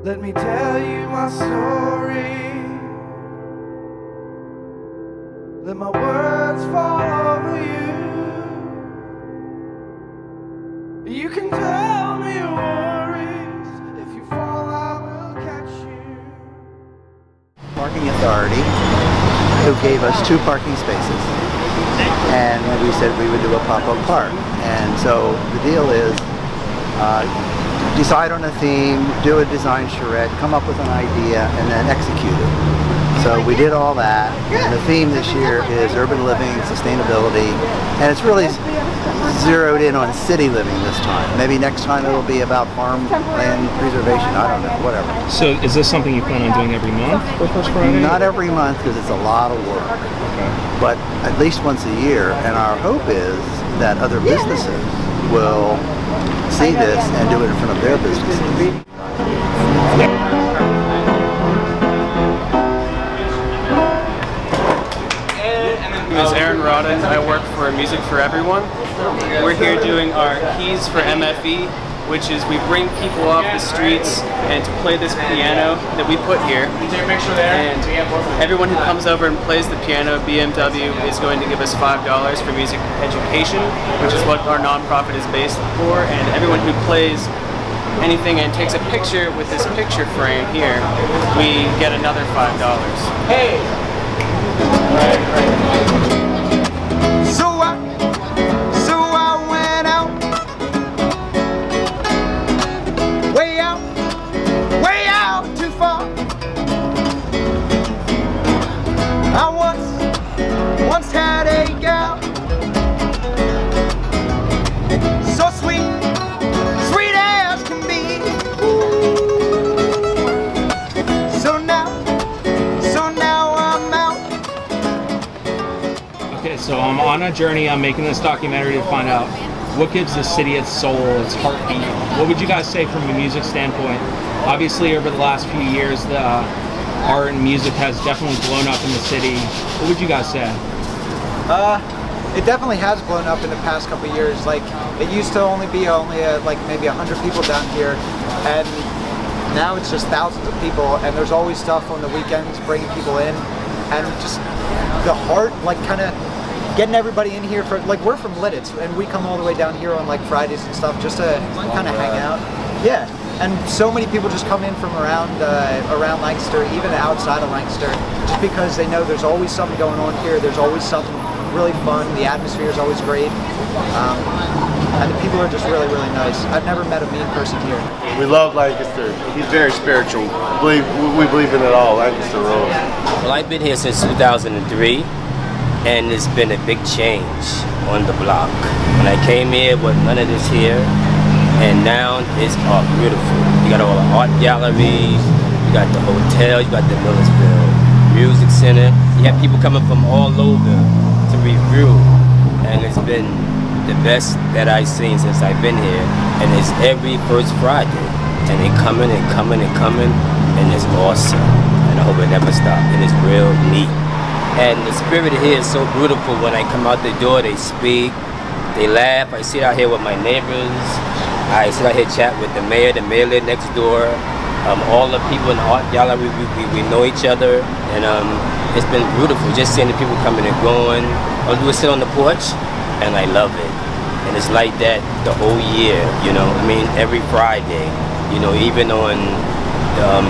Let me tell you my story. Let my words fall over you. You can tell me your worries. If you fall, I will catch you. Parking authority, who gave us 2 parking spaces, and we said we would do a pop-up park. And so the deal is decide on a theme, do a design charrette, come up with an idea, and then execute it. So we did all that, and the theme this year is urban living, sustainability, and it's really zeroed in on city living this time. Maybe next time it'll be about farmland preservation, I don't know, whatever. So is this something you plan on doing every month for First Friday? Not every month, because it's a lot of work, but at least once a year, and our hope is that other businesses will see this and do it in front of their businesses. My name is Aaron Rodden. I work for Music for Everyone. We're here doing our Keys for MFE, which is we bring people off the streets and to play this piano that we put here. And everyone who comes over and plays the piano, BMW is going to give us $5 for music education, which is what our nonprofit is based for. And everyone who plays anything and takes a picture with this picture frame here, we get another $5. Hey! So I went out, way out too far. I once had a gal, so sweet as can be. So now I'm out. Okay, so I'm on a journey. I'm making this documentary to find out what gives the city its soul, its heartbeat. What would you guys say from a music standpoint? Obviously, over the last few years, the art and music has definitely blown up in the city. What would you guys say? It definitely has blown up in the past couple of years. Like, it used to only be like maybe 100 people down here, and now it's just thousands of people, and there's always stuff on the weekends bringing people in, and just the heart, like, kind of getting everybody in here for, like, we're from Lidditz, and we come all the way down here on, like, Fridays and stuff just to kind of hang out. Yeah, and so many people just come in from around Lancaster, even outside of Lancaster, just because they know there's always something going on here, there's always something really fun, the atmosphere is always great, and the people are just really, really nice. I've never met a mean person here. We love Lancaster. He's very spiritual. We believe in it all, Lancaster rules. Well, I've been here since 2003, and it's been a big change on the block. When I came here with none of this here, and now it's all beautiful. You got all the art galleries, you got the hotel, you got the Millersville Music Center. You have people coming from all over to review, and it's been the best that I've seen since I've been here. And it's every first Friday, and they coming and coming and coming, and it's awesome. And I hope it never stops, and it's real neat. And the spirit here is so beautiful. When I come out the door, they speak, they laugh. I sit out here with my neighbors. I sit out here chat with the mayor live next door. All the people in the art gallery, we know each other, and it's been beautiful just seeing the people coming and going. All I do is sit on the porch, and I love it. And it's like that the whole year, you know. I mean, every Friday, you know, even on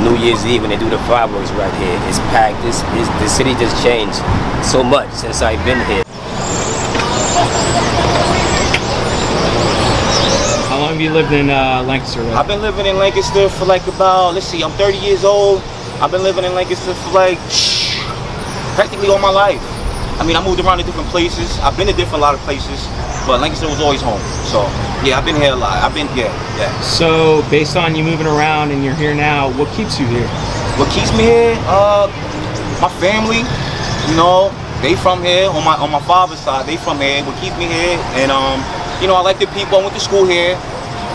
New Year's Eve when they do the fireworks right here, it's packed. The city just changed so much since I've been here. How long have you lived in Lancaster? I've been living in Lancaster for like about, let's see, I'm 30 years old. I've been living in Lancaster for like practically all my life. I mean, I moved around to different places. I've been to a lot of places, but Lancaster was always home. So yeah, I've been here a lot. I've been here, yeah. So based on you moving around and you're here now, what keeps you here? What keeps me here? My family. You know, they from here. On my father's side, they from here. What keeps me here? And you know, I like the people. I went to school here.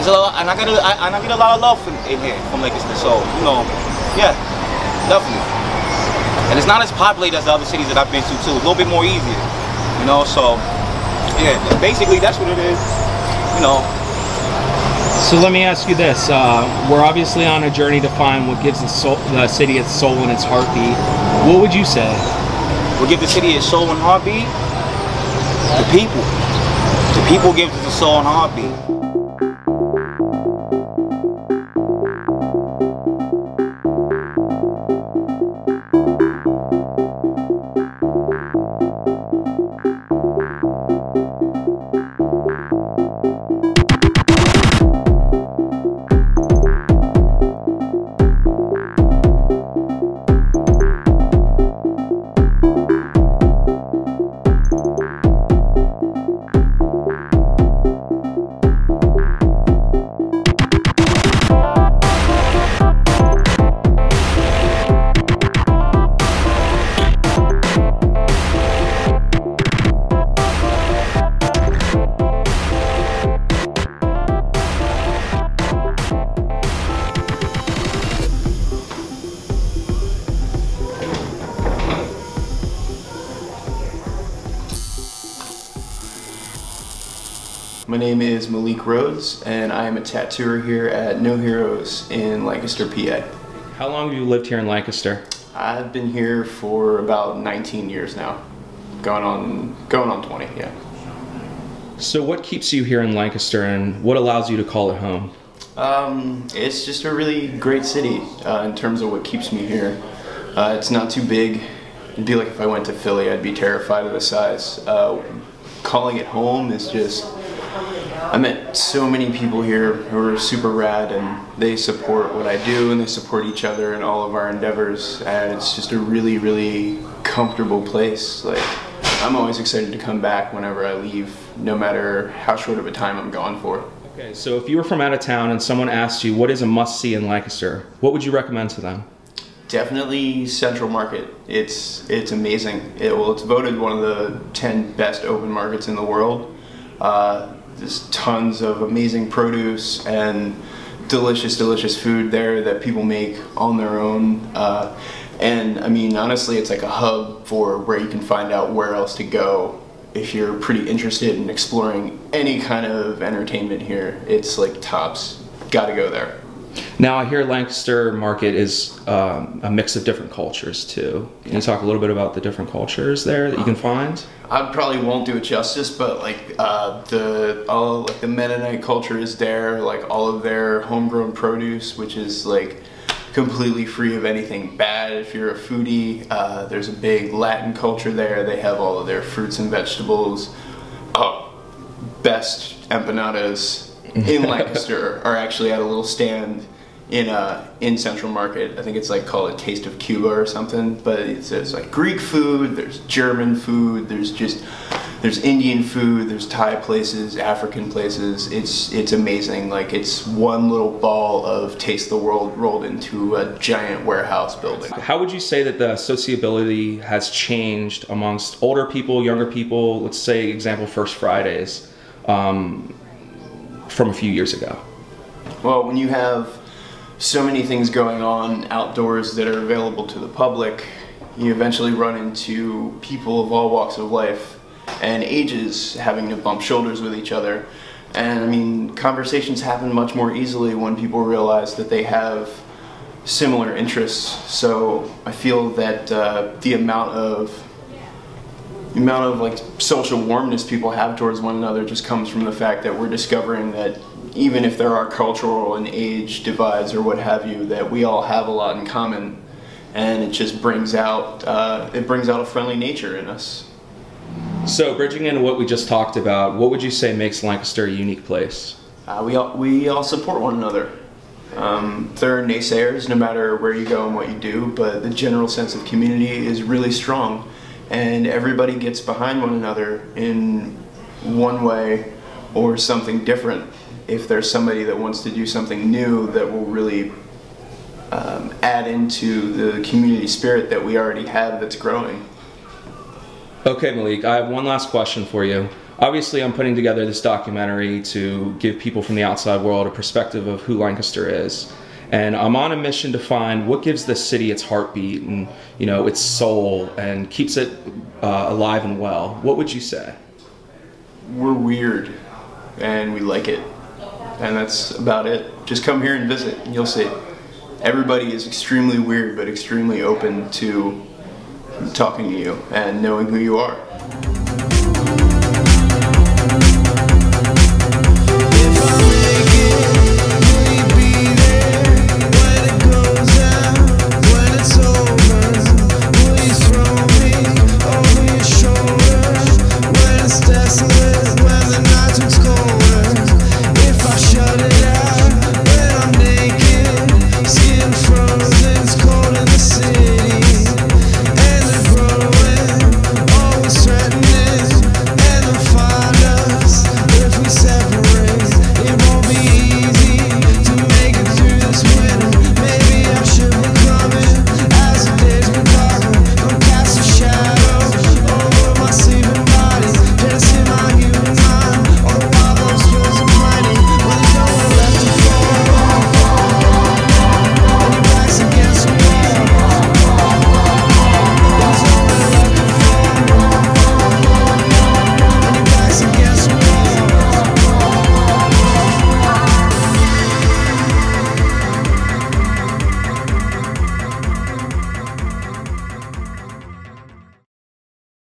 There's a lot, and I get a lot of love in here from Lancaster. So you know, yeah, definitely. And it's not as populated as the other cities that I've been to too. It's a little bit more easier, you know. So yeah, basically that's what it is, you know. So let me ask you this. We're obviously on a journey to find what gives the city its soul and its heartbeat. What would you say? What gives the city its soul and heartbeat? The people. The people give it the soul and heartbeat. My name is Malik Rhodes, and I am a tattooer here at No Heroes in Lancaster, PA. How long have you lived here in Lancaster? I've been here for about 19 years now. Going on 20, yeah. So what keeps you here in Lancaster, and what allows you to call it home? It's just a really great city in terms of what keeps me here. It's not too big. It'd be like if I went to Philly, I'd be terrified of the size. Calling it home is just, I met so many people here who are super rad, and they support what I do, and they support each other in all of our endeavors, and it's just a really, really comfortable place. Like, I'm always excited to come back whenever I leave, no matter how short of a time I'm gone for. Okay, so if you were from out of town and someone asked you what is a must-see in Lancaster, what would you recommend to them? Definitely Central Market. It's amazing. It's voted one of the 10 best open markets in the world. There's tons of amazing produce and delicious, delicious food there that people make on their own. And I mean, honestly, it's like a hub for where you can find out where else to go if you're pretty interested in exploring any kind of entertainment here. It's like tops. Gotta go there. Now, I hear Lancaster Market is a mix of different cultures too. Can you talk a little bit about the different cultures there that you can find? I probably won't do it justice, but like the Mennonite culture is there, like all of their homegrown produce, which is like completely free of anything bad if you're a foodie. There's a big Latin culture there. They have all of their fruits and vegetables. Best empanadas in Lancaster are actually at a little stand in Central Market. I think it's like called a Taste of Cuba or something, but it's like Greek food, there's German food, there's Indian food, there's Thai places, African places. It's amazing. Like, it's one little ball of Taste the World rolled into a giant warehouse building. How would you say that the sociability has changed amongst older people, younger people? Let's say, example, First Fridays from a few years ago. Well, when you have so many things going on outdoors that are available to the public, you eventually run into people of all walks of life and ages having to bump shoulders with each other. And I mean, conversations happen much more easily when people realize that they have similar interests. So I feel that the amount of like social warmness people have towards one another just comes from the fact that we're discovering that even if there are cultural and age divides or what have you, that we all have a lot in common, and it just brings out a friendly nature in us. So, bridging into what we just talked about, what would you say makes Lancaster a unique place? We all support one another. There are naysayers no matter where you go and what you do, but the general sense of community is really strong, and everybody gets behind one another in one way or something different. If there's somebody that wants to do something new that will really add into the community spirit that we already have that's growing. Okay, Malik, I have one last question for you. Obviously, I'm putting together this documentary to give people from the outside world a perspective of who Lancaster is. And I'm on a mission to find what gives the city its heartbeat and, you know, its soul and keeps it alive and well. What would you say? We're weird, and we like it. and that's about it. Just come here and visit, and you'll see. Everybody is extremely weird, but extremely open to talking to you and knowing who you are.